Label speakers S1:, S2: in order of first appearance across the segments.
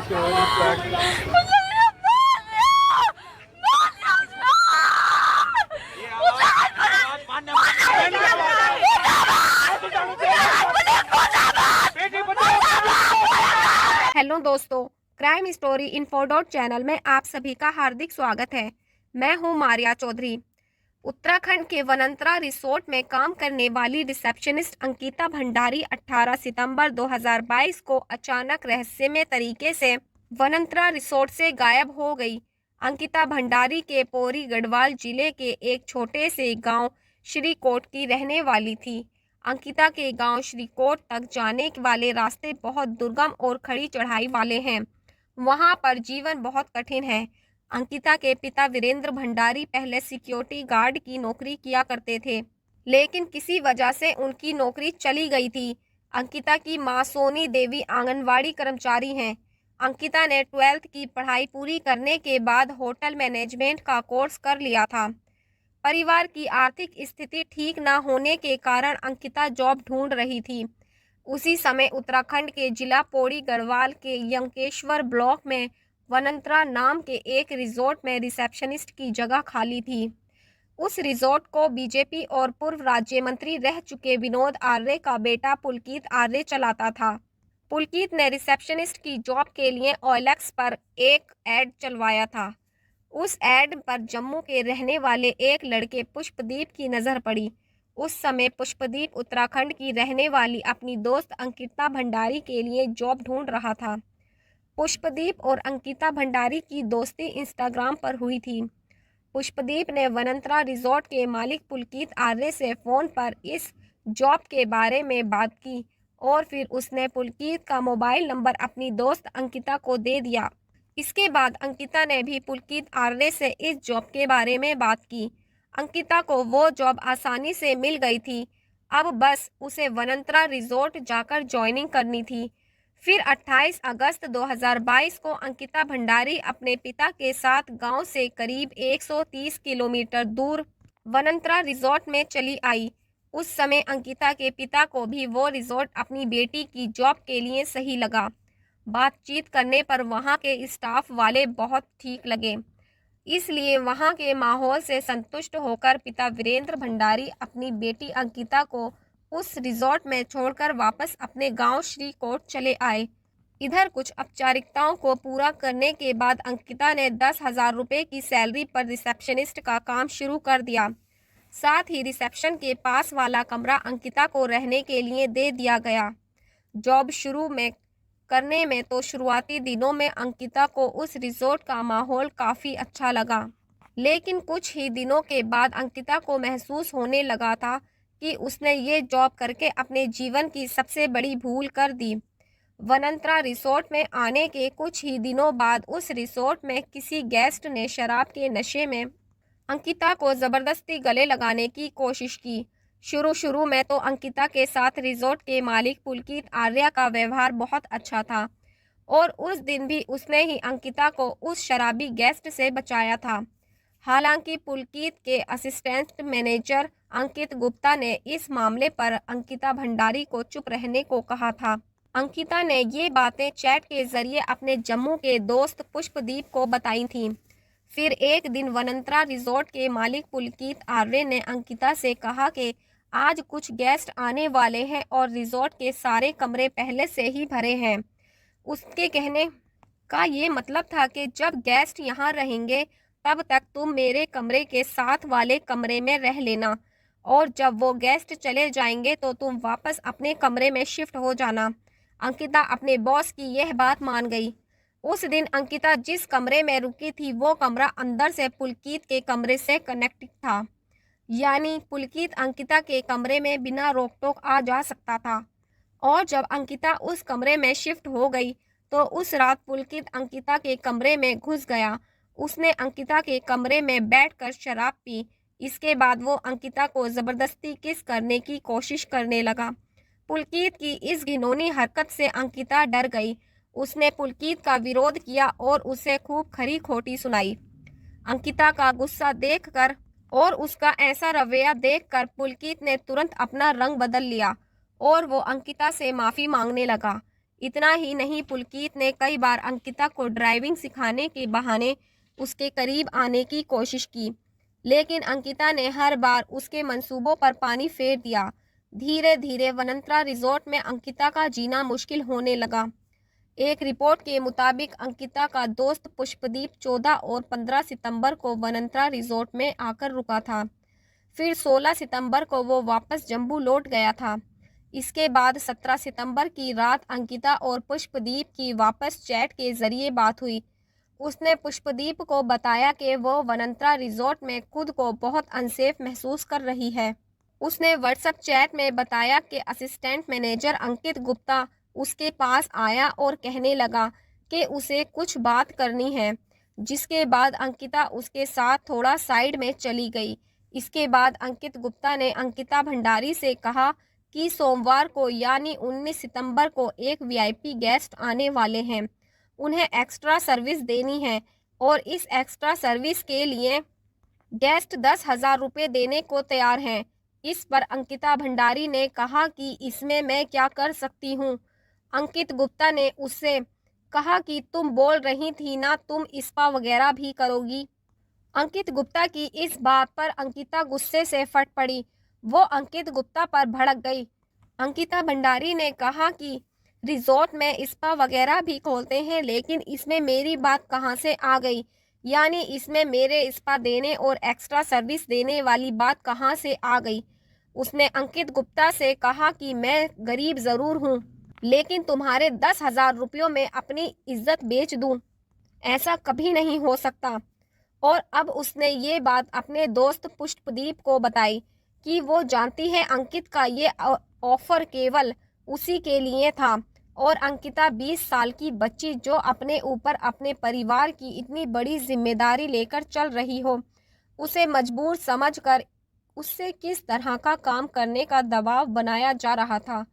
S1: Hello दोस्तों, crime story info channel में आप सभी का हार्दिक स्वागत है। मैं हूं मारिया चौधरी। उत्तराखंड के वनंतरा रिसोर्ट में काम करने वाली रिसेप्शनिस्ट अंकिता भंडारी 18 सितंबर 2022 को अचानक रहस्यमय तरीके से वनंतरा रिसोर्ट से गायब हो गई। अंकिता भंडारी के पौड़ी गढ़वाल जिले के एक छोटे से गांव श्रीकोट की रहने वाली थी। अंकिता के गांव श्रीकोट तक जाने वाले रास्ते बहुत दुर्गम और खड़ी चढ़ाई वाले हैं। वहां पर जीवन बहुत कठिन है। अंकिता के पिता वीरेंद्र भंडारी पहले सिक्योरिटी गार्ड की नौकरी किया करते थे, लेकिन किसी वजह से उनकी नौकरी चली गई थी। अंकिता की मां सोनी देवी आंगनवाड़ी कर्मचारी हैं। अंकिता ने 12th की पढ़ाई पूरी करने के बाद होटल मैनेजमेंट का कोर्स कर लिया था। परिवार की आर्थिक स्थिति ठीक न होने के कारण अंकिता जॉब ढूंढ रही थी। उसी समय उत्तराखंड के जिला पौड़ी गढ़वाल के यंकेश्वर ब्लॉक में वनंतरा नाम के एक रिजॉर्ट में रिसेप्शनिस्ट की जगह खाली थी। उस रिजॉर्ट को बीजेपी और पूर्व राज्य मंत्री रह चुके विनोद आर्य का बेटा पुलकित आर्य चलाता था। पुलकित ने रिसेप्शनिस्ट की जॉब के लिए OLX पर एक एड चलवाया था। उस एड पर जम्मू के रहने वाले एक लड़के पुष्पदीप की नज़र पड़ी। उस समय पुष्पदीप उत्तराखंड की रहने वाली अपनी दोस्त अंकिता भंडारी के लिए जॉब ढूंढ रहा था। पुष्पदीप और अंकिता भंडारी की दोस्ती इंस्टाग्राम पर हुई थी। पुष्पदीप ने वनंतरा रिजॉर्ट के मालिक पुलकित आर्य से फ़ोन पर इस जॉब के बारे में बात की और फिर उसने पुलकित का मोबाइल नंबर अपनी दोस्त अंकिता को दे दिया। इसके बाद अंकिता ने भी पुलकित आर्य से इस जॉब के बारे में बात की। अंकिता को वो जॉब आसानी से मिल गई थी। अब बस उसे वनंतरा रिजॉर्ट जाकर ज्वाइनिंग करनी थी। फिर 28 अगस्त 2022 को अंकिता भंडारी अपने पिता के साथ गांव से करीब 130 किलोमीटर दूर वनंतरा रिजॉर्ट में चली आई। उस समय अंकिता के पिता को भी वो रिजॉर्ट अपनी बेटी की जॉब के लिए सही लगा। बातचीत करने पर वहां के स्टाफ वाले बहुत ठीक लगे, इसलिए वहां के माहौल से संतुष्ट होकर पिता वीरेंद्र भंडारी अपनी बेटी अंकिता को उस रिजॉर्ट में छोड़कर वापस अपने गांव श्रीकोट चले आए। इधर कुछ औपचारिकताओं को पूरा करने के बाद अंकिता ने 10,000 रुपये की सैलरी पर रिसेप्शनिस्ट का काम शुरू कर दिया। साथ ही रिसेप्शन के पास वाला कमरा अंकिता को रहने के लिए दे दिया गया। जॉब शुरू में करने में तो शुरुआती दिनों में अंकिता को उस रिजॉर्ट का माहौल काफ़ी अच्छा लगा, लेकिन कुछ ही दिनों के बाद अंकिता को महसूस होने लगा था कि उसने ये जॉब करके अपने जीवन की सबसे बड़ी भूल कर दी। वनंतरा रिसोर्ट में आने के कुछ ही दिनों बाद उस रिसोर्ट में किसी गेस्ट ने शराब के नशे में अंकिता को ज़बरदस्ती गले लगाने की कोशिश की। शुरू में तो अंकिता के साथ रिजॉर्ट के मालिक पुलकित आर्य का व्यवहार बहुत अच्छा था और उस दिन भी उसने ही अंकिता को उस शराबी गेस्ट से बचाया था। हालांकि पुलकित के असिस्टेंट मैनेजर अंकित गुप्ता ने इस मामले पर अंकिता भंडारी को चुप रहने को कहा था। अंकिता ने ये बातें चैट के जरिए अपने जम्मू के दोस्त पुष्पदीप को बताई थीं। फिर एक दिन वनंतरा रिजॉर्ट के मालिक पुलकित आर्य ने अंकिता से कहा कि आज कुछ गेस्ट आने वाले हैं और रिजॉर्ट के सारे कमरे पहले से ही भरे हैं। उसके कहने का ये मतलब था कि जब गेस्ट यहाँ रहेंगे तब तक तुम मेरे कमरे के साथ वाले कमरे में रह लेना और जब वो गेस्ट चले जाएंगे तो तुम वापस अपने कमरे में शिफ्ट हो जाना। अंकिता अपने बॉस की यह बात मान गई। उस दिन अंकिता जिस कमरे में रुकी थी वो कमरा अंदर से पुलकित के कमरे से कनेक्टेड था, यानी पुलकित अंकिता के कमरे में बिना रोक टोक आ जा सकता था। और जब अंकिता उस कमरे में शिफ्ट हो गई तो उस रात पुलकित अंकिता के कमरे में घुस गया। उसने अंकिता के कमरे में बैठकर शराब पी। इसके बाद वो अंकिता को ज़बरदस्ती किस करने की कोशिश करने लगा। पुलकित की इस घिनौनी हरकत से अंकिता डर गई। उसने पुलकित का विरोध किया और उसे खूब खरी खोटी सुनाई। अंकिता का गुस्सा देखकर और उसका ऐसा रवैया देखकर पुलकित ने तुरंत अपना रंग बदल लिया और वो अंकिता से माफ़ी मांगने लगा। इतना ही नहीं, पुलकित ने कई बार अंकिता को ड्राइविंग सिखाने के बहाने उसके करीब आने की कोशिश की, लेकिन अंकिता ने हर बार उसके मंसूबों पर पानी फेर दिया। धीरे धीरे वनंतरा रिजॉर्ट में अंकिता का जीना मुश्किल होने लगा। एक रिपोर्ट के मुताबिक अंकिता का दोस्त पुष्पदीप 14 और 15 सितंबर को वनंतरा रिजॉर्ट में आकर रुका था। फिर 16 सितंबर को वो वापस जम्मू लौट गया था। इसके बाद 17 सितंबर की रात अंकिता और पुष्पदीप की वापस चैट के जरिए बात हुई। उसने पुष्पदीप को बताया कि वो वनंतरा रिजॉर्ट में खुद को बहुत अनसेफ महसूस कर रही है। उसने व्हाट्सएप चैट में बताया कि असिस्टेंट मैनेजर अंकित गुप्ता उसके पास आया और कहने लगा कि उसे कुछ बात करनी है, जिसके बाद अंकिता उसके साथ थोड़ा साइड में चली गई। इसके बाद अंकित गुप्ता ने अंकिता भंडारी से कहा कि सोमवार को यानी 19 सितंबर को एक वीआईपी गेस्ट आने वाले हैं, उन्हें एक्स्ट्रा सर्विस देनी है और इस एक्स्ट्रा सर्विस के लिए गेस्ट 10,000 रुपये देने को तैयार हैं। इस पर अंकिता भंडारी ने कहा कि इसमें मैं क्या कर सकती हूँ। अंकित गुप्ता ने उससे कहा कि तुम बोल रही थी ना तुम स्पा वगैरह भी करोगी। अंकित गुप्ता की इस बात पर अंकिता गुस्से से फट पड़ी। वो अंकित गुप्ता पर भड़क गई। अंकिता भंडारी ने कहा कि रिजॉर्ट में स्पा वगैरह भी खोलते हैं, लेकिन इसमें मेरी बात कहाँ से आ गई? यानी इसमें मेरे स्पा देने और एक्स्ट्रा सर्विस देने वाली बात कहाँ से आ गई? उसने अंकित गुप्ता से कहा कि मैं गरीब ज़रूर हूँ, लेकिन तुम्हारे 10,000 रुपयों में अपनी इज्जत बेच दूँ, ऐसा कभी नहीं हो सकता। और अब उसने ये बात अपने दोस्त पुष्पदीप को बताई कि वो जानती है अंकित का ये ऑफर केवल उसी के लिए था और अंकिता 20 साल की बच्ची जो अपने ऊपर अपने परिवार की इतनी बड़ी जिम्मेदारी लेकर चल रही हो, उसे मजबूर समझकर उससे किस तरह का काम करने का दबाव बनाया जा रहा था,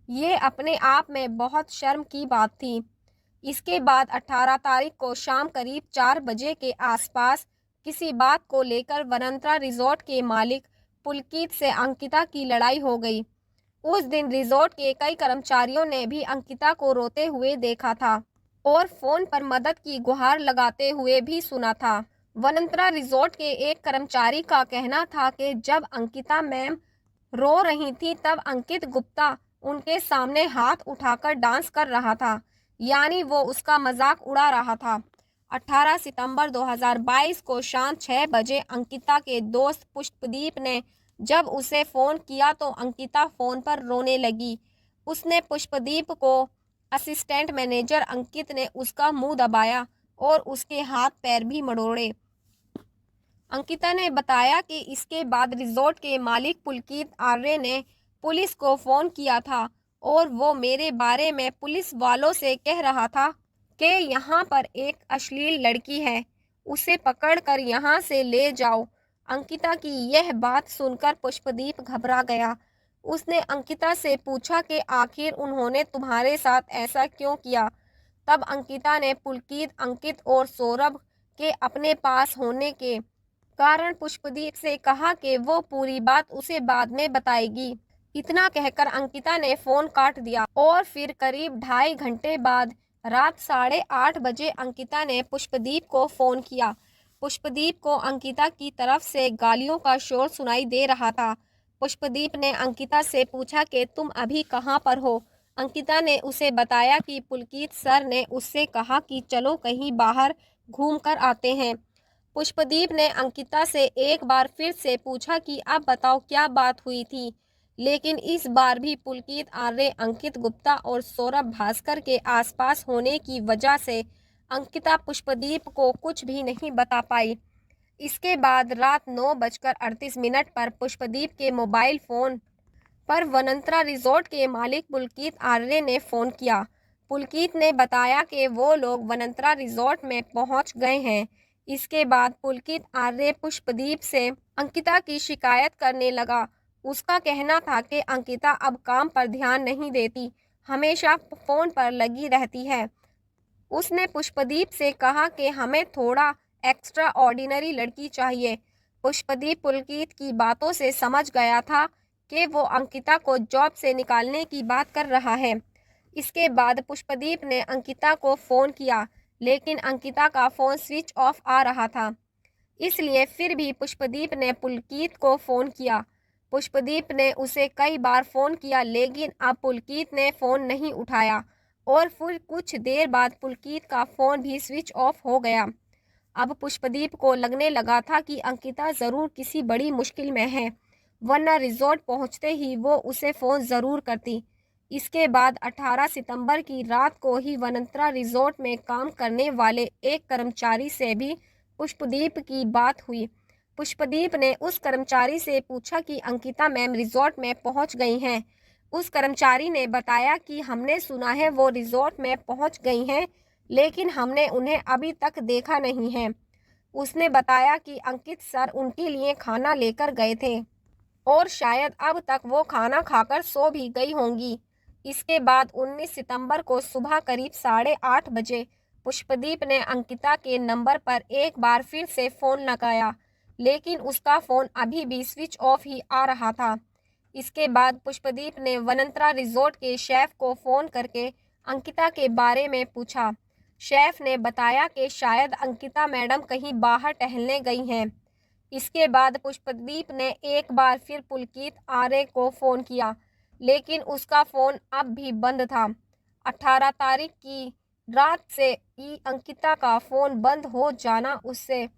S1: ये अपने आप में बहुत शर्म की बात थी। इसके बाद 18 तारीख को शाम करीब 4 बजे के आसपास किसी बात को लेकर वनंतरा रिजॉर्ट के मालिक पुलकित से अंकिता की लड़ाई हो गई। उस दिन रिजॉर्ट के कई कर्मचारियों ने भी अंकिता को रोते हुए देखा था और फोन पर मदद की गुहार लगाते हुए भी सुना था। वनंतरा रिजॉर्ट के एक कर्मचारी का कहना था कि जब अंकिता मैम रो रही थी तब अंकित गुप्ता उनके सामने हाथ उठाकर डांस कर रहा था, यानी वो उसका मजाक उड़ा रहा था। 18 सितंबर 2022 को शाम 6 बजे अंकिता के दोस्त पुष्पदीप ने जब उसे फ़ोन किया तो अंकिता फ़ोन पर रोने लगी। उसने पुष्पदीप को असिस्टेंट मैनेजर अंकित ने उसका मुंह दबाया और उसके हाथ पैर भी मरोड़े। अंकिता ने बताया कि इसके बाद रिजॉर्ट के मालिक पुलकित आर्य ने पुलिस को फ़ोन किया था और वो मेरे बारे में पुलिस वालों से कह रहा था कि यहाँ पर एक अश्लील लड़की है, उसे पकड़कर यहाँ से ले जाओ। अंकिता की यह बात सुनकर पुष्पदीप घबरा गया। उसने अंकिता से पूछा कि आखिर उन्होंने तुम्हारे साथ ऐसा क्यों किया। तब अंकिता ने पुलकित, अंकित और सौरभ के अपने पास होने के कारण पुष्पदीप से कहा कि वो पूरी बात उसे बाद में बताएगी। इतना कहकर अंकिता ने फोन काट दिया और फिर करीब 2.5 घंटे बाद रात 8:30 बजे अंकिता ने पुष्पदीप को फोन किया। पुष्पदीप को अंकिता की तरफ से गालियों का शोर सुनाई दे रहा था। पुष्पदीप ने अंकिता से पूछा कि तुम अभी कहाँ पर हो। अंकिता ने उसे बताया कि पुलकित सर ने उससे कहा कि चलो कहीं बाहर घूम कर आते हैं। पुष्पदीप ने अंकिता से एक बार फिर से पूछा कि अब बताओ क्या बात हुई थी, लेकिन इस बार भी पुलकित आर्य, अंकित गुप्ता और सौरभ भास्कर के आसपास होने की वजह से अंकिता पुष्पदीप को कुछ भी नहीं बता पाई। इसके बाद रात 9:38 पर पुष्पदीप के मोबाइल फ़ोन पर वनंतरा रिजॉर्ट के मालिक पुलकित आर्य ने फ़ोन किया। पुलकित ने बताया कि वो लोग वनंतरा रिजॉर्ट में पहुंच गए हैं। इसके बाद पुलकित आर्य पुष्पदीप से अंकिता की शिकायत करने लगा। उसका कहना था कि अंकिता अब काम पर ध्यान नहीं देती, हमेशा फ़ोन पर लगी रहती है। उसने पुष्पदीप से कहा कि हमें थोड़ा एक्स्ट्रा ऑर्डिनरी लड़की चाहिए। पुष्पदीप पुलकित की बातों से समझ गया था कि वो अंकिता को जॉब से निकालने की बात कर रहा है, इसके बाद पुष्पदीप ने अंकिता को फ़ोन किया, लेकिन अंकिता का फ़ोन स्विच ऑफ आ रहा था। इसलिए फिर भी पुष्पदीप ने पुलकित को फ़ोन किया। पुष्पदीप ने उसे कई बार फ़ोन किया, लेकिन अब पुलकित ने फ़ोन नहीं उठाया और फिर कुछ देर बाद पुलकित का फ़ोन भी स्विच ऑफ हो गया। अब पुष्पदीप को लगने लगा था कि अंकिता ज़रूर किसी बड़ी मुश्किल में है, वरना रिजॉर्ट पहुंचते ही वो उसे फ़ोन ज़रूर करती। इसके बाद 18 सितंबर की रात को ही वनंतरा रिजॉर्ट में काम करने वाले एक कर्मचारी से भी पुष्पदीप की बात हुई। पुष्पदीप ने उस कर्मचारी से पूछा कि अंकिता मैम रिजॉर्ट में पहुंच गई हैं। उस कर्मचारी ने बताया कि हमने सुना है वो रिजॉर्ट में पहुंच गई हैं, लेकिन हमने उन्हें अभी तक देखा नहीं है। उसने बताया कि अंकित सर उनके लिए खाना लेकर गए थे और शायद अब तक वो खाना खाकर सो भी गई होंगी। इसके बाद 19 सितंबर को सुबह करीब 8:30 बजे पुष्पदीप ने अंकिता के नंबर पर एक बार फिर से फ़ोन लगाया, लेकिन उसका फ़ोन अभी भी स्विच ऑफ ही आ रहा था। इसके बाद पुष्पदीप ने वनंतरा रिजॉर्ट के शेफ़ को फ़ोन करके अंकिता के बारे में पूछा। शेफ़ ने बताया कि शायद अंकिता मैडम कहीं बाहर टहलने गई हैं। इसके बाद पुष्पदीप ने एक बार फिर पुलकित आर्य को फ़ोन किया, लेकिन उसका फ़ोन अब भी बंद था। 18 तारीख की रात से ही अंकिता का फ़ोन बंद हो जाना, उससे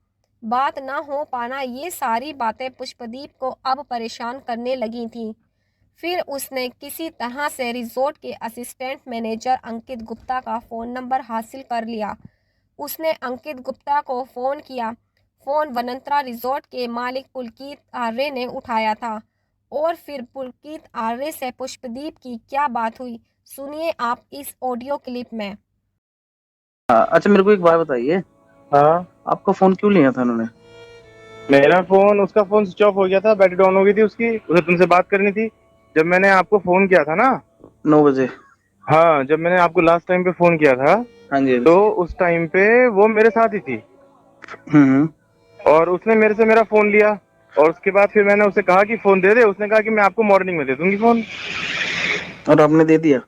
S1: बात ना हो पाना, ये सारी बातें पुष्पदीप को अब परेशान करने लगी थीं। फिर उसने किसी तरह से रिजॉर्ट के असिस्टेंट मैनेजर अंकित गुप्ता का फ़ोन नंबर हासिल कर लिया। उसने अंकित गुप्ता को फ़ोन किया। फ़ोन वनंतरा रिजॉर्ट के मालिक पुलकित आर्य ने उठाया था और फिर पुलकित आर्य से पुष्पदीप की क्या बात हुई, सुनिए आप इस ऑडियो क्लिप में।
S2: अच्छा, मेरे को एक बात बताइए।
S3: हाँ,
S2: आपका फोन क्यों लिया था उन्होंने?
S3: मेरा फोन, उसका फोन स्विच ऑफ हो गया था, बैटरी डाउन हो गई थी उसकी, उसे तुमसे बात करनी थी। जब मैंने आपको फोन किया था ना,
S2: 9 बजे।
S3: हाँ, जब मैंने आपको लास्ट टाइम पे फोन किया था,
S2: हाँ जी, हाँ
S3: तो
S2: जी।
S3: उस टाइम पे वो मेरे साथ ही थी
S2: हम्म।
S3: और उसने मेरे से मेरा फोन लिया। और उसके बाद फिर मैंने उसे कहा कि फोन दे दे, उसने कहा कि मैं आपको मॉर्निंग में दे दूंगी फोन।
S2: और आपने दे दिया?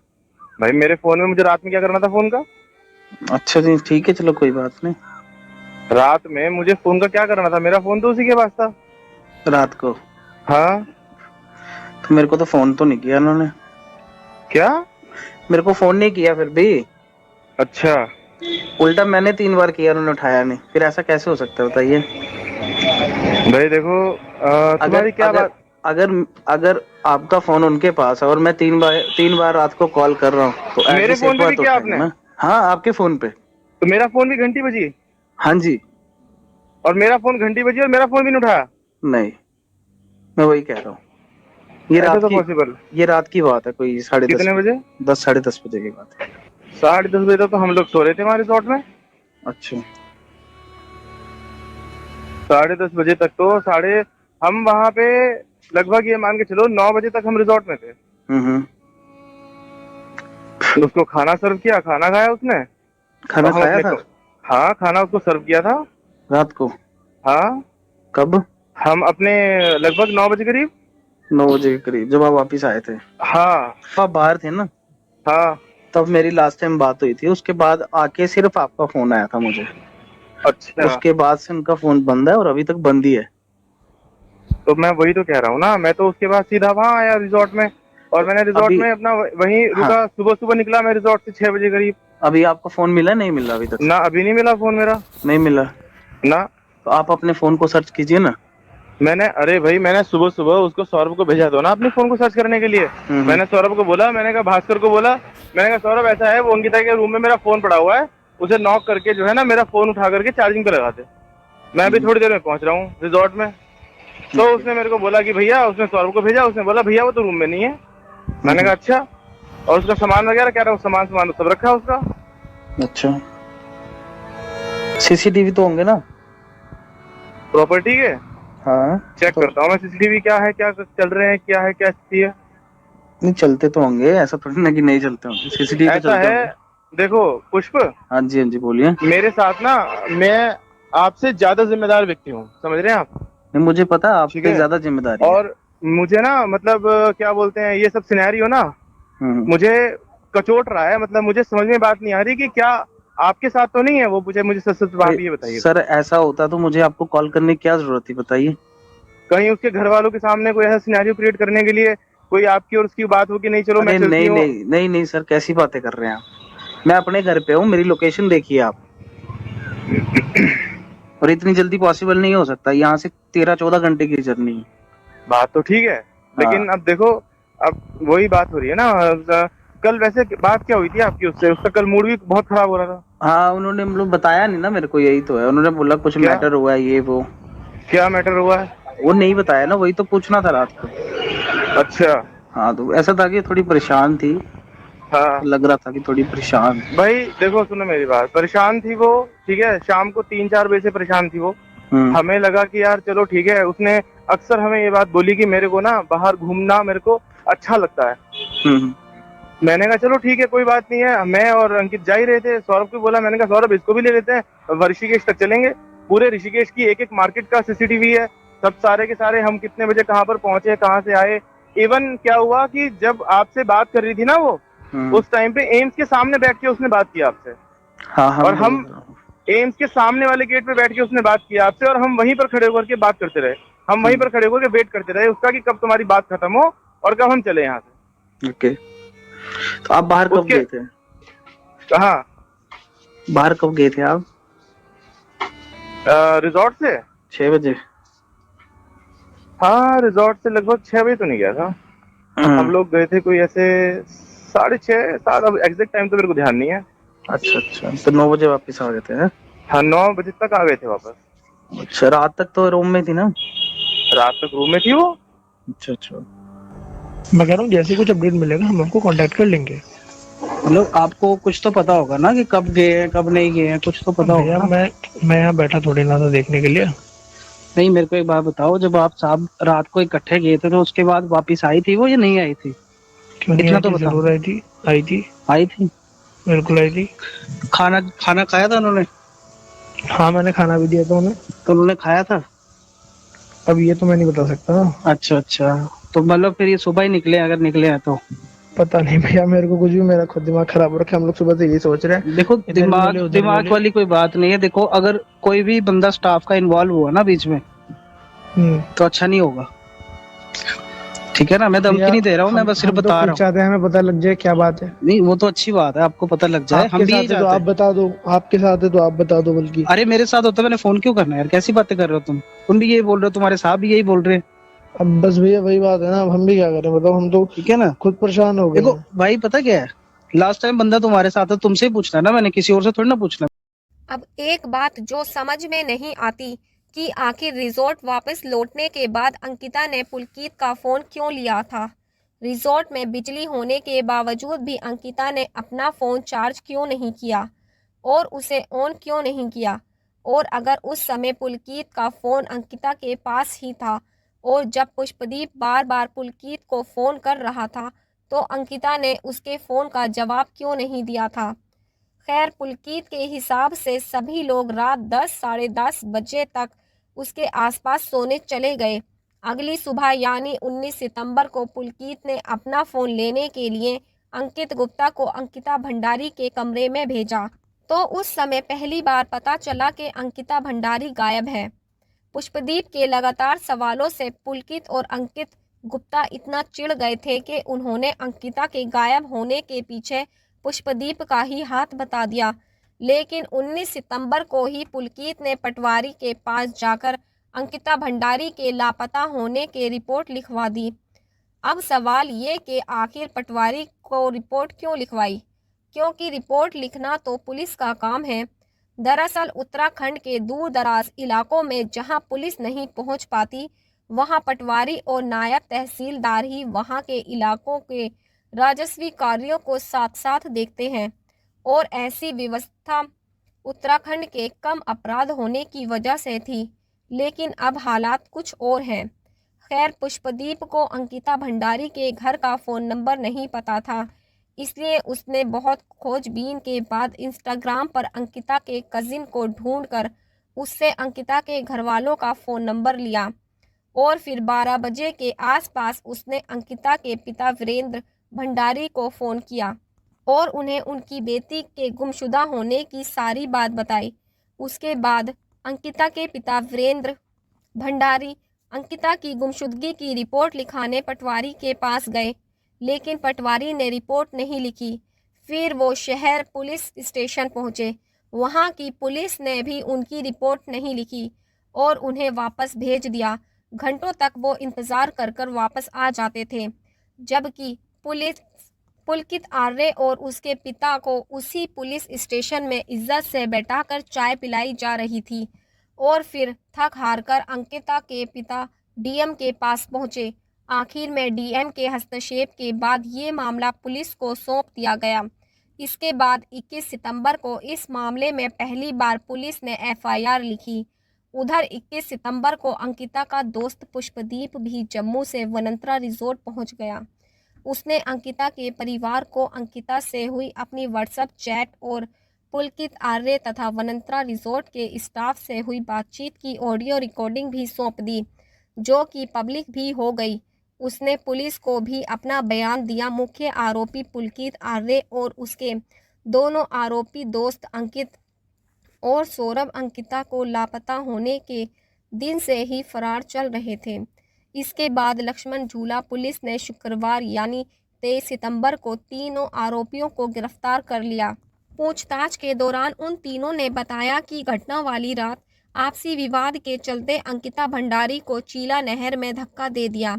S3: भाई मेरे फोन में मुझे रात में क्या करना था फोन का?
S2: अच्छा जी, ठीक है, चलो कोई बात नहीं।
S3: रात में मुझे फोन का क्या करना था? मेरा फोन तो उसी के पास था।
S2: रात को?
S3: हाँ।
S2: तो मेरे को तो फोन तो नहीं किया उन्होंने।
S3: क्या?
S2: मेरे को फोन नहीं किया फिर भी।
S3: अच्छा।
S2: उल्टा मैंने 3 बार किया, उन्होंने उठाया नहीं। फिर ऐसा कैसे हो सकता है बताइए?
S3: भाई देखो,
S2: अगर
S3: तुम्हारी क्या
S2: अगर
S3: बात?
S2: अगर अगर आपका फोन उनके पास है और मैं 3 बार रात को कॉल कर रहा हूँ, तो
S3: मेरे
S2: एटलीस्ट एक
S3: फोन पे
S2: बार
S3: भी
S2: तो
S3: किया
S2: उठाएंगे
S3: आपने?
S2: ना। हाँ, आपके फोन पे।
S3: तो मेरा फोन भी घंटी बजी
S2: हाँ जी।
S3: और मेरा फोन घंटी बजी और मेरा फोन भी नहीं उठाया?
S2: नहीं, मैं वही कह रहा हूँ। ये
S3: ऐसा
S2: रात
S3: तो
S2: की
S3: पॉसिबल?
S2: ये रात की बात है, कोई 10:30
S3: कितने
S2: बजे।
S3: बजे?
S2: 10 साढ़े 10 बजे की बात है।
S3: 10:30 बजे तक तो हम लोग सो रहे थे हमारे रिसोर्ट में।
S2: अच्छा।
S3: 10:30 बजे तक तो साढ़े हम वहां पे लगभग ये मान के चलो 9 बजे तक हम रिसोर्ट में थे।
S2: हम्म।
S3: उसको खाना सर्व किया, खाना खाया उसने।
S2: खाना
S3: और हम
S2: खाया
S3: अपने
S2: था?
S3: हाँ, खाना उसको सर्व किया था।
S2: रात को?
S3: हाँ,
S2: कब?
S3: हम अपने लगभग 9 बजे करीब।
S2: 9 बजे के करीब, जब आप वापिस आए थे।
S3: हाँ।
S2: आप बाहर थे ना?
S3: हाँ।
S2: तब मेरी लास्ट टाइम बात हुई थी। उसके बाद आके सिर्फ आपका फोन आया था मुझे।
S3: अच्छा,
S2: उसके बाद से उनका फोन बंद है और अभी तक बंद ही है।
S3: तो मैं वही तो कह रहा हूँ ना, मैं तो उसके बाद सीधा वहां आया रिसोर्ट में। और
S2: तो
S3: मैंने रिसोर्ट
S2: अभी,
S3: में अपना वहीं
S2: हाँ,
S3: रुका। सुबह सुबह निकला मैं रिसोर्ट से 6 बजे करीब।
S2: अभी आपका फोन मिला नहीं मिला अभी तक?
S3: ना, अभी नहीं मिला फोन मेरा।
S2: नहीं मिला?
S3: ना।
S2: तो आप अपने फोन को सर्च कीजिए ना।
S3: अरे भाई, मैंने सुबह सुबह उसको सौरभ को भेजा दो ना अपने फोन को सर्च करने के लिए।
S2: हम्म।
S3: मैंने सौरभ को बोला, मैंने कहा भास्कर को बोला, मैंने कहा सौरभ ऐसा है, वो अंकिता के रूम में मेरा फोन पड़ा हुआ है, उसे नॉक करके जो है ना मेरा फोन उठा करके चार्जिंग पे लगा दे। मैं अभी
S2: हम्म।
S3: थोड़ी देर में पहुंच रहा हूँ रिजॉर्ट में। तो
S2: ओके।
S3: उसने मेरे को बोला कि भैया, उसने सौरभ को भेजा, उसने बोला भैया वो तो रूम में नहीं है। मैंने कहा अच्छा। और उसका सामान वगैरह कह रहा हूँ, सामान सामान तो सब रखा है उसका।
S2: अच्छा, सीसीटीवी तो होंगे ना?
S3: प्रॉपर्टी के
S2: हाँ
S3: चेक
S2: तो।
S3: करता हूँ मैं, सीसीटीवी क्या है, क्या चल रहे हैं, क्या है, क्या स्थिति है।
S2: नहीं, चलते तो होंगे, ऐसा थोड़ी ना कि नहीं चलते होंगे, सीसीटीवी तो
S3: ऐसा
S2: चलते
S3: है,
S2: होंगे।
S3: देखो पुष्प,
S2: हाँ जी, हाँ जी, बोलिए।
S3: मेरे साथ ना, मैं आपसे ज्यादा जिम्मेदार व्यक्ति हूँ, समझ रहे हैं आप?
S2: नहीं, मुझे पता है आप
S3: ठीक
S2: पे
S3: है।
S2: ज्यादा जिम्मेदारी है।
S3: और मुझे ना मतलब क्या बोलते हैं, ये सब सिनेरियो ना
S2: हम्म।
S3: मुझे कचोट रहा है। मतलब मुझे समझ में बात नहीं आ रही कि क्या आपके साथ तो नहीं है वो, मुझे सच सच बात ये बताइए।
S2: सर ऐसा होता तो मुझे आपको कॉल करने की क्या जरूरत थी, बताइए।
S3: कहीं उसके घर वालों के सामने कोई ऐसा सिनेरियो क्रिएट करने के लिए कोई आपकी और उसकी बात हो कि नहीं चलो मैं
S2: अरे
S3: चलती
S2: नहीं
S3: हूँ।
S2: नहीं नहीं नहीं सर, कैसी बातें कर रहे हैं आप। मैं अपने घर पे हूँ, मेरी लोकेशन देखिए आप। और इतनी जल्दी पॉसिबल नहीं हो सकता, यहाँ से 13-14 घंटे की जर्नी है।
S3: बात तो ठीक है,
S2: हाँ
S3: लेकिन अब देखो, अब वही बात हो रही है ना। कल वैसे बात क्या हुई थी आपकी उससे? उसका कल मूड भी बहुत खराब हो रहा था।
S2: हाँ, उन्होंने मतलब बताया नहीं ना मेरे को, यही तो है। उन्होंने बोला कुछ
S3: क्या
S2: मैटर हुआ है ये वो।
S3: क्या मैटर हुआ है?
S2: वो नहीं बताया ना, वही तो पूछना था रात को।
S3: अच्छा।
S2: हाँ तो ऐसा था कि थोड़ी परेशान थी,
S3: हाँ
S2: लग रहा था कि थोड़ी परेशान थी।
S3: भाई देखो, सुनो मेरी बात, परेशान थी वो, ठीक है, शाम को 3-4 बजे से परेशान थी वो।
S2: हम्म
S3: हमें लगा कि यार चलो ठीक है, उसने अक्सर हमें ये बात बोली कि मेरे को ना बाहर घूमना मेरे को अच्छा लगता है।
S2: हम्म
S3: मैंने कहा चलो ठीक है, कोई बात नहीं है। मैं और अंकित जा ही रहे थे, सौरभ को बोला, मैंने कहा सौरभ इसको भी ले लेते हैं, ऋषिकेश तक चलेंगे। पूरे ऋषिकेश की एक एक मार्केट का सीसीटीवी है, सब सारे के सारे, हम कितने बजे कहाँ पर पहुंचे, कहाँ से आए। इवन क्या हुआ कि जब आपसे बात कर रही थी ना वो,
S2: हम्म।
S3: उस टाइम पे एम्स के सामने बैठ के उसने बात की आपसे।
S2: हाँ हाँ,
S3: और
S2: मैं वही
S3: हम
S2: कर रहा हूँ।
S3: एम्स के सामने वाले गेट पे बैठ के उसने बात की आपसे, और हम वहीं पर खड़े होकर के बात करते रहे। हम वहीं पर खड़े होकर के वेट करते रहे उसका कि कब तुम्हारी बात खत्म हो और कब हम चले यहाँ से।
S2: ओके, तो आप बाहर कब
S3: उसके
S2: गए थे?
S3: कहा?
S2: बाहर कब गए थे आप?
S3: रिजॉर्ट से?
S2: 6 बजे?
S3: हाँ, रिजॉर्ट से लगभग 6 बजे तो नहीं गया था। हम
S2: हम्म,
S3: लोग गए थे कोई ऐसे 6:30-7, अब एग्जैक्ट टाइम तो मेरे को ध्यान नहीं है।
S2: अच्छा अच्छा, तो 9 बजे वापस आ गए थे हैं?
S3: हाँ, 9 बजे तक आ गए थे वापस।
S2: अच्छा, रात तक तो रूम में थी ना?
S3: रात तक रूम में थी वो।
S2: अच्छा अच्छा।
S4: मैं कह रहा हूँ जैसे कुछ अपडेट मिलेगा हम आपको कांटेक्ट कर लेंगे।
S2: मतलब आपको कुछ तो पता होगा ना कि कब गए हैं कब नहीं गए हैं, कुछ तो पता होगा
S4: भैया
S2: ना।
S4: मैं यहाँ बैठा थोड़ी ना था देखने के लिए।
S2: नहीं, मेरे को एक बात बताओ, जब आप साहब रात को इकट्ठे गए थे तो उसके बाद वापस आई थी वो या नहीं आई थी?
S4: क्यों नहीं
S2: इतना
S4: आई
S2: तो
S4: थी?
S2: बताओ।
S4: जरूर आई थी। आई थी।
S2: आई थी?
S4: बिल्कुल आई थी।
S2: खाना खाना खाया था उन्होंने?
S4: हाँ मैंने खाना भी दिया था उन्हें।
S2: तो उन्होंने खाया था?
S4: अब ये तो मैं नहीं बता सकता ना।
S2: अच्छा अच्छा, तो मतलब फिर ये सुबह ही निकले, अगर निकले हैं तो।
S4: पता नहीं भैया, मेरे को कुछ भी, मेरा खुद दिमाग खराब हो रखा है। हम लोग सुबह से यही सोच रहे हैं,
S2: देखो,
S4: इधर भी
S2: दिमाग
S4: बोले उधर
S2: दिमाग
S4: बोले।
S2: वाली कोई बात नहीं है। देखो, अगर कोई भी बंदा स्टाफ का इन्वॉल्व हुआ ना बीच में, तो अच्छा नहीं होगा। ठीक है ना, मैं धमकी
S4: भैया
S2: नहीं दे रहा हूँ, मैं
S4: हम
S2: बस सिर्फ
S4: हम तो
S2: बता
S4: खुद
S2: रहा हूँ।
S4: चाहते हैं हमें पता लग जाए क्या बात है।
S2: नहीं, वो तो अच्छी बात है, आपको पता लग जाए, हम
S4: आपके
S2: भी यही
S4: साथ है तो
S2: चाहते
S4: आप
S2: हैं।
S4: बता दो, आपके साथ है तो आप बता दो बल्कि।
S2: अरे मेरे साथ होता मैंने फोन क्यों करना है यार, कैसी बातें कर रहे हो तुम भी यही बोल रहे हो, तुम्हारे साहब भी यही बोल रहे हैं।
S4: अब बस भैया वही बात है ना, अब हम भी क्या करें बताओ, हम तो
S2: ठीक है ना।
S4: खुद परेशान हो गए
S2: देखो
S4: हैं।
S2: भाई, पता क्या है, लास्ट टाइम बंदा तुम्हारे साथ है, तुमसे ही पूछना है ना मैंने, किसी और से थोड़ी ना पूछना।
S1: अब एक बात जो समझ में नहीं आती कि आखिर रिजॉर्ट वापस लौटने के बाद अंकिता ने पुलकित का फोन क्यों लिया था। रिजॉर्ट में बिजली होने के बावजूद भी अंकिता ने अपना फोन चार्ज क्यों नहीं किया और उसे ऑन क्यों नहीं किया। और अगर उस समय पुलकित का फोन अंकिता के पास ही था और जब पुष्पदीप बार बार पुलकित को फोन कर रहा था तो अंकिता ने उसके फोन का जवाब क्यों नहीं दिया था। खैर, पुलकित के हिसाब से सभी लोग रात 10 साढ़े 10 बजे तक उसके आसपास सोने चले गए। अगली सुबह यानी 19 सितंबर को पुलकित ने अपना फ़ोन लेने के लिए अंकित गुप्ता को अंकिता भंडारी के कमरे में भेजा तो उस समय पहली बार पता चला कि अंकिता भंडारी गायब है। पुष्पदीप के लगातार सवालों से पुलकित और अंकित गुप्ता इतना चिढ़ गए थे कि उन्होंने अंकिता के गायब होने के पीछे पुष्पदीप का ही हाथ बता दिया। लेकिन 19 सितंबर को ही पुलकित ने पटवारी के पास जाकर अंकिता भंडारी के लापता होने की रिपोर्ट लिखवा दी। अब सवाल ये कि आखिर पटवारी को रिपोर्ट क्यों लिखवाई, क्योंकि रिपोर्ट लिखना तो पुलिस का काम है। दरअसल उत्तराखंड के दूर दराज इलाकों में जहां पुलिस नहीं पहुंच पाती, वहां पटवारी और नायब तहसीलदार ही वहां के इलाकों के राजस्वी कार्यों को साथ साथ देखते हैं। और ऐसी व्यवस्था उत्तराखंड के कम अपराध होने की वजह से थी, लेकिन अब हालात कुछ और हैं। खैर, पुष्पदीप को अंकिता भंडारी के घर का फ़ोन नंबर नहीं पता था, इसलिए उसने बहुत खोजबीन के बाद इंस्टाग्राम पर अंकिता के कजिन को ढूंढकर उससे अंकिता के घर वालों का फ़ोन नंबर लिया और फिर 12 बजे के आसपास उसने अंकिता के पिता वीरेंद्र भंडारी को फ़ोन किया। और उन्हें उनकी बेटी के गुमशुदा होने की सारी बात बताई। उसके बाद अंकिता के पिता वीरेंद्र भंडारी अंकिता की गुमशुदगी की रिपोर्ट लिखाने पटवारी के पास गए, लेकिन पटवारी ने रिपोर्ट नहीं लिखी। फिर वो शहर पुलिस स्टेशन पहुंचे। वहां की पुलिस ने भी उनकी रिपोर्ट नहीं लिखी और उन्हें वापस भेज दिया। घंटों तक वो इंतज़ार कर कर वापस आ जाते थे, जबकि पुलकित आर्य और उसके पिता को उसी पुलिस स्टेशन में इज्जत से बैठाकर चाय पिलाई जा रही थी। और फिर थक हार कर अंकिता के पिता डीएम के पास पहुंचे। आखिर में डीएम के हस्तक्षेप के बाद ये मामला पुलिस को सौंप दिया गया। इसके बाद 21 सितंबर को इस मामले में पहली बार पुलिस ने एफआईआर लिखी। उधर 21 सितंबर को अंकिता का दोस्त पुष्पदीप भी जम्मू से वनंतरा रिजॉर्ट पहुंच गया। उसने अंकिता के परिवार को अंकिता से हुई अपनी व्हाट्सएप चैट और पुलकित आर्य तथा वनंतरा रिजॉर्ट के स्टाफ से हुई बातचीत की ऑडियो रिकॉर्डिंग भी सौंप दी, जो कि पब्लिक भी हो गई। उसने पुलिस को भी अपना बयान दिया। मुख्य आरोपी पुलकित आर्य और उसके दोनों आरोपी दोस्त अंकित और सौरभ अंकिता को लापता होने के दिन से ही फरार चल रहे थे। इसके बाद लक्ष्मण झूला पुलिस ने शुक्रवार यानी 23 सितंबर को तीनों आरोपियों को गिरफ्तार कर लिया। पूछताछ के दौरान उन तीनों ने बताया कि घटना वाली रात आपसी विवाद के चलते अंकिता भंडारी को चीला नहर में धक्का दे दिया,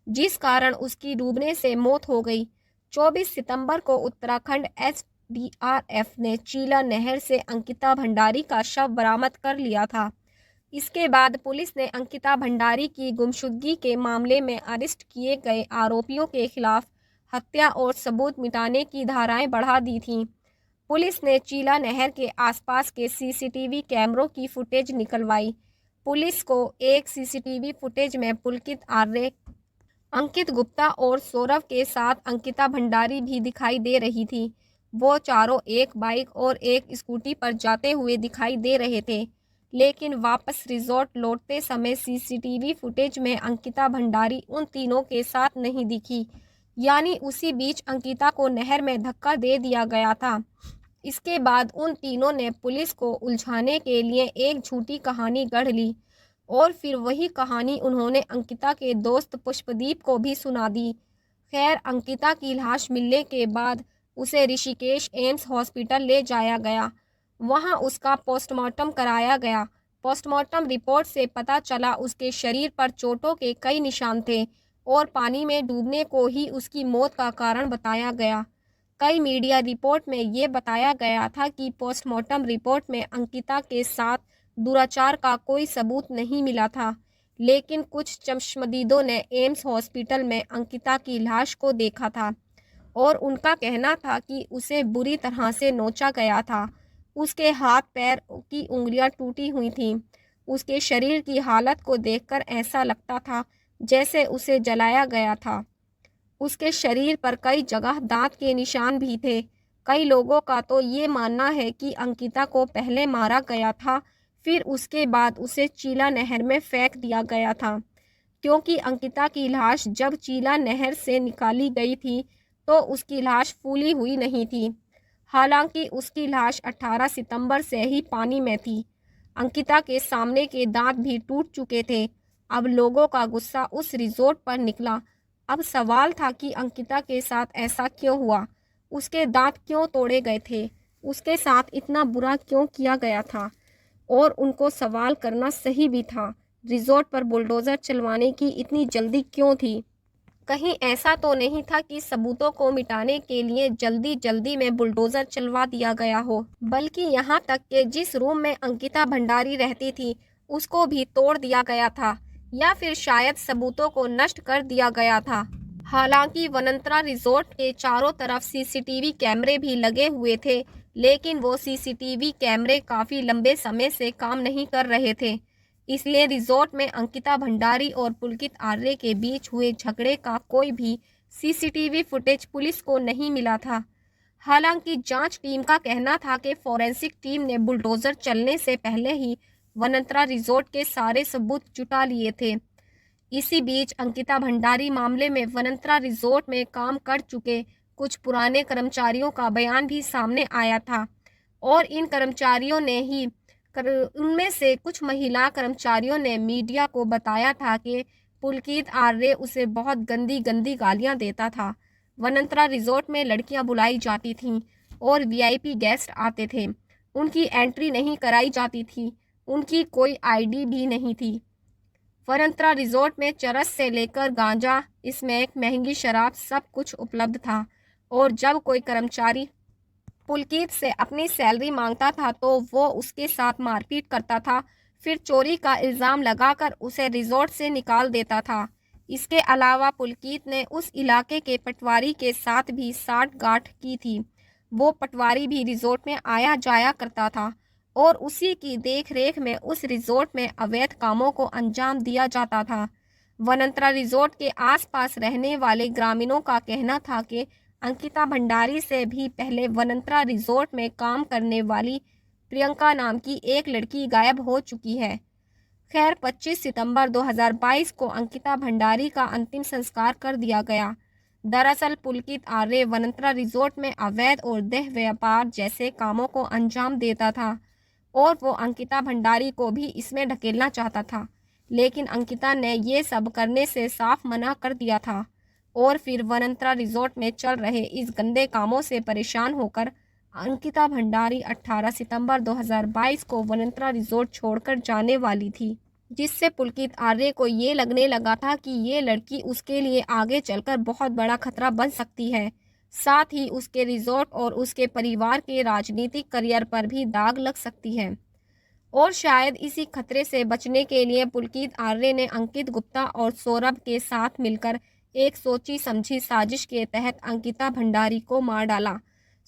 S1: जिस कारण उसकी डूबने से मौत हो गई। 24 सितंबर को उत्तराखंड एसडीआरएफ ने चीला नहर से अंकिता भंडारी का शव बरामद कर लिया था। इसके बाद पुलिस ने अंकिता भंडारी की गुमशुदगी के मामले में अरेस्ट किए गए आरोपियों के खिलाफ हत्या और सबूत मिटाने की धाराएं बढ़ा दी थीं। पुलिस ने चीला नहर के आसपास के सीसीटीवी कैमरों की फुटेज निकलवाई। पुलिस को एक सीसीटीवी फुटेज में पुलकित आर्य, अंकित गुप्ता और सौरभ के साथ अंकिता भंडारी भी दिखाई दे रही थी। वो चारों एक बाइक और एक स्कूटी पर जाते हुए दिखाई दे रहे थे, लेकिन वापस रिजॉर्ट लौटते समय सीसीटीवी फुटेज में अंकिता भंडारी उन तीनों के साथ नहीं दिखी, यानी उसी बीच अंकिता को नहर में धक्का दे दिया गया था। इसके बाद उन तीनों ने पुलिस को उलझाने के लिए एक झूठी कहानी गढ़ ली और फिर वही कहानी उन्होंने अंकिता के दोस्त पुष्पदीप को भी सुना दी। खैर, अंकिता की लाश मिलने के बाद उसे ऋषिकेश एम्स हॉस्पिटल ले जाया गया। वहां उसका पोस्टमार्टम कराया गया। पोस्टमार्टम रिपोर्ट से पता चला उसके शरीर पर चोटों के कई निशान थे और पानी में डूबने को ही उसकी मौत का कारण बताया गया। कई मीडिया रिपोर्ट में ये बताया गया था कि पोस्टमार्टम रिपोर्ट में अंकिता के साथ दुराचार का कोई सबूत नहीं मिला था, लेकिन कुछ चश्मदीदों ने एम्स हॉस्पिटल में अंकिता की लाश को देखा था और उनका कहना था कि उसे बुरी तरह से नोचा गया था। उसके हाथ पैर की उंगलियां टूटी हुई थीं। उसके शरीर की हालत को देखकर ऐसा लगता था जैसे उसे जलाया गया था। उसके शरीर पर कई जगह दांत के निशान भी थे। कई लोगों का तो ये मानना है कि अंकिता को पहले मारा गया था, फिर उसके बाद उसे चीला नहर में फेंक दिया गया था, क्योंकि अंकिता की लाश जब चीला नहर से निकाली गई थी तो उसकी लाश फूली हुई नहीं थी। हालांकि उसकी लाश 18 सितंबर से ही पानी में थी। अंकिता के सामने के दांत भी टूट चुके थे। अब लोगों का गुस्सा उस रिजॉर्ट पर निकला। अब सवाल था कि अंकिता के साथ ऐसा क्यों हुआ, उसके दांत क्यों तोड़े गए थे, उसके साथ इतना बुरा क्यों किया गया था, और उनको सवाल करना सही भी था। रिजॉर्ट पर बुलडोज़र चलवाने की इतनी जल्दी क्यों थी? कहीं ऐसा तो नहीं था कि सबूतों को मिटाने के लिए जल्दी जल्दी में बुलडोज़र चलवा दिया गया हो, बल्कि यहाँ तक कि जिस रूम में अंकिता भंडारी रहती थी उसको भी तोड़ दिया गया था, या फिर शायद सबूतों को नष्ट कर दिया गया था। हालांकि वनंतरा रिजॉर्ट के चारों तरफ सीसीटीवी कैमरे भी लगे हुए थे, लेकिन वो सीसीटीवी कैमरे काफ़ी लंबे समय से काम नहीं कर रहे थे। इसलिए रिजॉर्ट में अंकिता भंडारी और पुलकित आर्य के बीच हुए झगड़े का कोई भी सीसीटीवी फुटेज पुलिस को नहीं मिला था। हालांकि जांच टीम का कहना था कि फॉरेंसिक टीम ने बुलडोज़र चलने से पहले ही वनंतरा रिजॉर्ट के सारे सबूत जुटा लिए थे। इसी बीच अंकिता भंडारी मामले में वनंतरा रिजॉर्ट में काम कर चुके कुछ पुराने कर्मचारियों का बयान भी सामने आया था और इन कर्मचारियों ने ही उनमें से कुछ महिला कर्मचारियों ने मीडिया को बताया था कि पुलकित आर्य उसे बहुत गंदी गंदी गालियां देता था। वनंतरा रिजॉर्ट में लड़कियां बुलाई जाती थीं और वीआईपी गेस्ट आते थे। उनकी एंट्री नहीं कराई जाती थी, उनकी कोई आईडी भी नहीं थी। वनंतरा रिजॉर्ट में चरस से लेकर गांजा, स्मैक, महंगी शराब सब कुछ उपलब्ध था और जब कोई कर्मचारी पुलकित से अपनी सैलरी मांगता था तो वो उसके साथ मारपीट करता था, फिर चोरी का इल्ज़ाम लगाकर उसे रिजॉर्ट से निकाल देता था। इसके अलावा पुलकित ने उस इलाके के पटवारी के साथ भी साठ-गांठ की थी। वो पटवारी भी रिजॉर्ट में आया जाया करता था और उसी की देख-रेख में उस रिजॉर्ट में अवैध कामों को अंजाम दिया जाता था। वनंतरा रिजॉर्ट के आसपास रहने वाले ग्रामीणों का कहना था कि अंकिता भंडारी से भी पहले वनंतरा रिजॉर्ट में काम करने वाली प्रियंका नाम की एक लड़की गायब हो चुकी है। खैर 25 सितंबर 2022 को अंकिता भंडारी का अंतिम संस्कार कर दिया गया। दरअसल पुलकित आर्य वनंतरा रिजॉर्ट में अवैध और देह व्यापार जैसे कामों को अंजाम देता था और वो अंकिता भंडारी को भी इसमें ढकेलना चाहता था, लेकिन अंकिता ने ये सब करने से साफ मना कर दिया था और फिर वनंतरा रिजॉर्ट में चल रहे इस गंदे कामों से परेशान होकर अंकिता भंडारी 18 सितंबर 2022 को वनंतरा रिजॉर्ट छोड़कर जाने वाली थी, जिससे पुलकित आर्य को ये लगने लगा था कि ये लड़की उसके लिए आगे चलकर बहुत बड़ा खतरा बन सकती है। साथ ही उसके रिजॉर्ट और उसके परिवार के राजनीतिक करियर पर भी दाग लग सकती है और शायद इसी खतरे से बचने के लिए पुलकित आर्य ने अंकित गुप्ता और सौरभ के साथ मिलकर एक सोची समझी साजिश के तहत अंकिता भंडारी को मार डाला।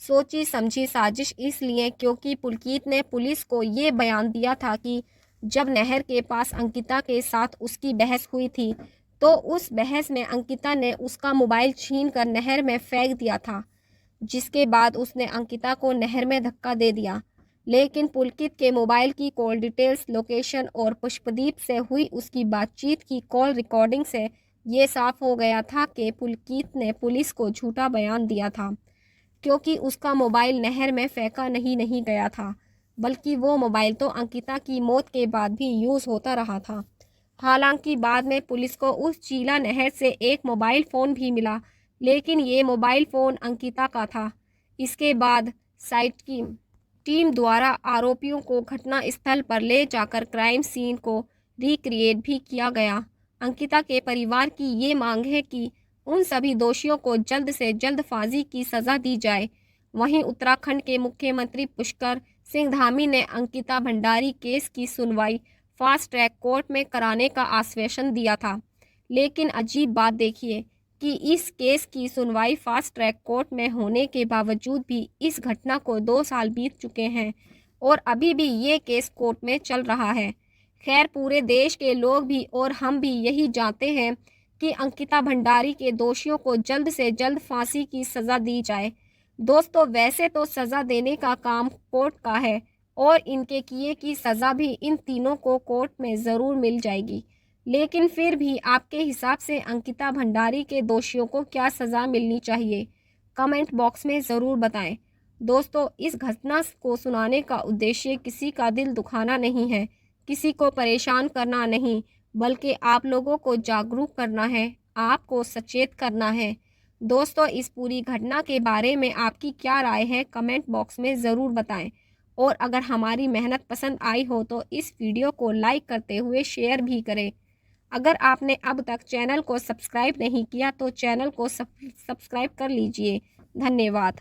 S1: सोची समझी साजिश इसलिए क्योंकि पुलकित ने पुलिस को ये बयान दिया था कि जब नहर के पास अंकिता के साथ उसकी बहस हुई थी तो उस बहस में अंकिता ने उसका मोबाइल छीनकर नहर में फेंक दिया था, जिसके बाद उसने अंकिता को नहर में धक्का दे दिया। लेकिन पुलकित के मोबाइल की कॉल डिटेल्स, लोकेशन और पुष्पदीप से हुई उसकी बातचीत की कॉल रिकॉर्डिंग से ये साफ हो गया था कि पुलकित ने पुलिस को झूठा बयान दिया था, क्योंकि उसका मोबाइल नहर में फेंका नहीं गया था, बल्कि वो मोबाइल तो अंकिता की मौत के बाद भी यूज़ होता रहा था। हालांकि बाद में पुलिस को उस चीला नहर से एक मोबाइल फ़ोन भी मिला, लेकिन ये मोबाइल फ़ोन अंकिता का था। इसके बाद साइट की टीम द्वारा आरोपियों को घटना स्थल पर ले जाकर क्राइम सीन को रिक्रिएट भी किया गया। अंकिता के परिवार की ये मांग है कि उन सभी दोषियों को जल्द से जल्द फांसी की सज़ा दी जाए। वहीं उत्तराखंड के मुख्यमंत्री पुष्कर सिंह धामी ने अंकिता भंडारी केस की सुनवाई फास्ट ट्रैक कोर्ट में कराने का आश्वासन दिया था, लेकिन अजीब बात देखिए कि इस केस की सुनवाई फास्ट ट्रैक कोर्ट में होने के बावजूद भी इस घटना को 2 साल बीत चुके हैं और अभी भी ये केस कोर्ट में चल रहा है। खैर पूरे देश के लोग भी और हम भी यही जानते हैं कि अंकिता भंडारी के दोषियों को जल्द से जल्द फांसी की सज़ा दी जाए। दोस्तों वैसे तो सज़ा देने का काम कोर्ट का है और इनके किए की सज़ा भी इन तीनों को कोर्ट में ज़रूर मिल जाएगी, लेकिन फिर भी आपके हिसाब से अंकिता भंडारी के दोषियों को क्या सज़ा मिलनी चाहिए, कमेंट बॉक्स में ज़रूर बताएं। दोस्तों इस घटना को सुनाने का उद्देश्य किसी का दिल दुखाना नहीं है, किसी को परेशान करना नहीं, बल्कि आप लोगों को जागरूक करना है, आपको सचेत करना है। दोस्तों इस पूरी घटना के बारे में आपकी क्या राय है, कमेंट बॉक्स में ज़रूर बताएं और अगर हमारी मेहनत पसंद आई हो तो इस वीडियो को लाइक करते हुए शेयर भी करें। अगर आपने अब तक चैनल को सब्सक्राइब नहीं किया तो चैनल को सब्सक्राइब कर लीजिए। धन्यवाद।